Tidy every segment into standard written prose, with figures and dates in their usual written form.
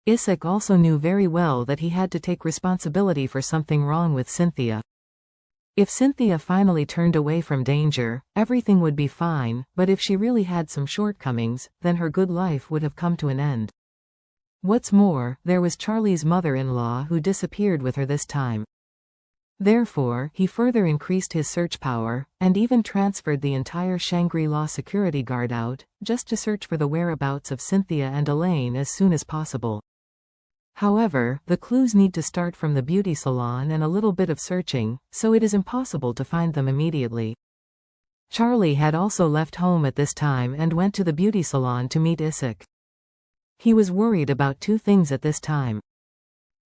Isaac also knew very well that he had to take responsibility for something wrong with Cynthia. If Cynthia finally turned away from danger, everything would be fine, but if she really had some shortcomings, then her good life would have come to an end. What's more, there was Charlie's mother-in-law who disappeared with her this time. Therefore, he further increased his search power, and even transferred the entire Shangri-La security guard out, just to search for the whereabouts of Cynthia and Elaine as soon as possible. However, the clues need to start from the beauty salon and a little bit of searching, so it is impossible to find them immediately. Charlie had also left home at this time and went to the beauty salon to meet Isaac. He was worried about two things at this time.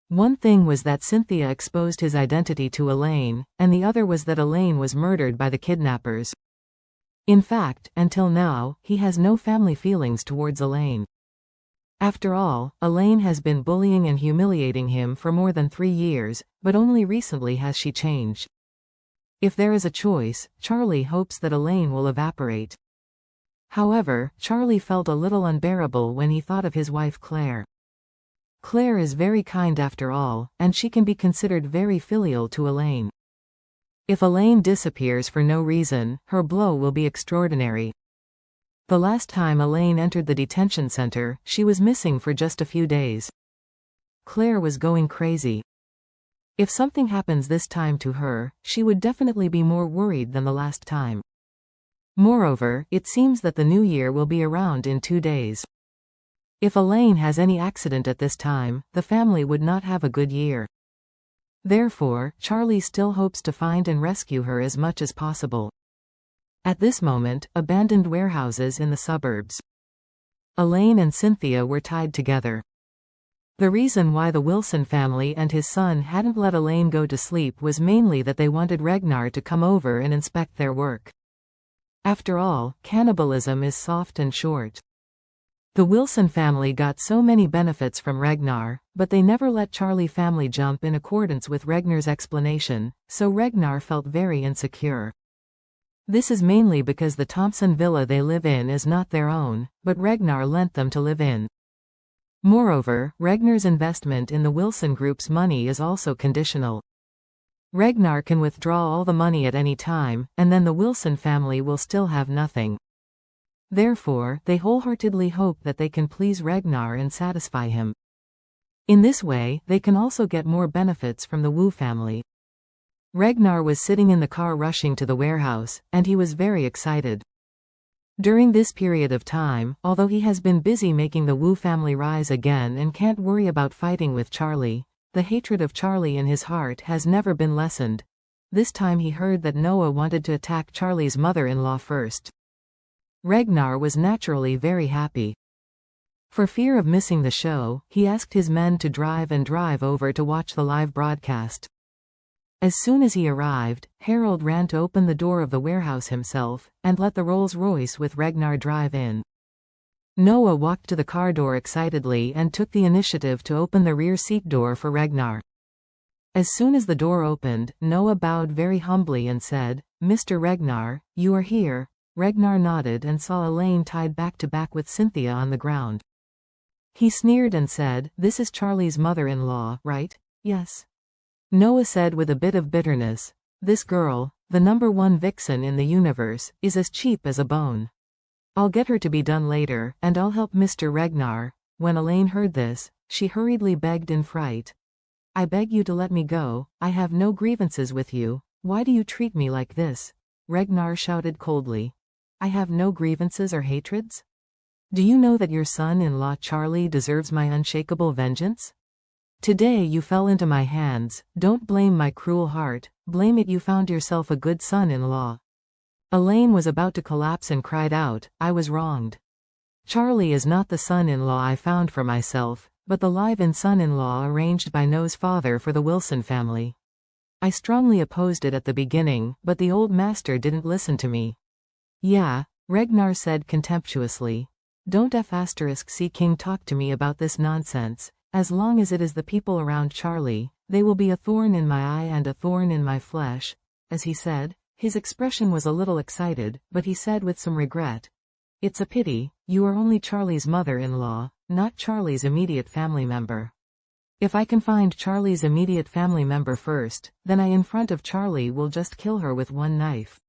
One thing was that Cynthia exposed his identity to Elaine, and the other was that Elaine was murdered by the kidnappers. In fact, until now, he has no family feelings towards Elaine. After all, Elaine has been bullying and humiliating him for more than 3 years, but only recently has she changed. If there is a choice, Charlie hopes that Elaine will evaporate. However, Charlie felt a little unbearable when he thought of his wife Claire. Claire is very kind after all, and she can be considered very filial to Elaine. If Elaine disappears for no reason, her blow will be extraordinary. The last time Elaine entered the detention center, she was missing for just a few days. Claire was going crazy. If something happens this time to her, she would definitely be more worried than the last time. Moreover, it seems that the new year will be around in 2 days. If Elaine has any accident at this time, the family would not have a good year. Therefore, Charlie still hopes to find and rescue her as much as possible. At this moment, abandoned warehouses in the suburbs. Elaine and Cynthia were tied together. The reason why the Wilson family and his son hadn't let Elaine go to sleep was mainly that they wanted Ragnar to come over and inspect their work. After all, cannibalism is soft and short. The Wilson family got so many benefits from Ragnar, but they never let Charlie family jump in accordance with Ragnar's explanation, so Ragnar felt very insecure. This is mainly because the Thompson villa they live in is not their own, but Ragnar lent them to live in. Moreover, Ragnar's investment in the Wilson Group's money is also conditional. Ragnar can withdraw all the money at any time, and then the Wilson family will still have nothing. Therefore, they wholeheartedly hope that they can please Ragnar and satisfy him. In this way, they can also get more benefits from the Wu family. Ragnar was sitting in the car rushing to the warehouse, and he was very excited. During this period of time, although he has been busy making the Wu family rise again and can't worry about fighting with Charlie, the hatred of Charlie in his heart has never been lessened. This time he heard that Noah wanted to attack Charlie's mother-in-law first. Ragnar was naturally very happy. For fear of missing the show, he asked his men to drive over to watch the live broadcast. As soon as he arrived, Harold ran to open the door of the warehouse himself, and let the Rolls-Royce with Ragnar drive in. Noah walked to the car door excitedly and took the initiative to open the rear seat door for Ragnar. As soon as the door opened, Noah bowed very humbly and said, "Mr. Ragnar, you are here." Ragnar nodded and saw Elaine tied back to back with Cynthia on the ground. He sneered and said, "This is Charlie's mother-in-law, right?" "Yes." Noah said with a bit of bitterness, "This girl, the #1 vixen in the universe, is as cheap as a bone. I'll get her to be done later, and I'll help Mr. Ragnar." When Elaine heard this, she hurriedly begged in fright, "I beg you to let me go. I have no grievances with you. Why do you treat me like this?" Ragnar shouted coldly. "I have no grievances or hatreds? Do you know that your son-in-law Charlie deserves my unshakable vengeance? Today you fell into my hands. Don't blame my cruel heart, blame it you found yourself a good son-in-law." Elaine was about to collapse and cried out, "I was wronged. Charlie is not the son-in-law I found for myself, but the live-in son-in-law arranged by Noah's father for the Wilson family. I strongly opposed it at the beginning, but the old master didn't listen to me." "Yeah," Ragnar said contemptuously. "Don't see King talk to me about this nonsense. As long as it is the people around Charlie, they will be a thorn in my eye and a thorn in my flesh." As he said, his expression was a little excited, but he said with some regret, It's a pity, you are only Charlie's mother-in-law, not Charlie's immediate family member. If I can find Charlie's immediate family member first, then I in front of Charlie will just kill her with one knife.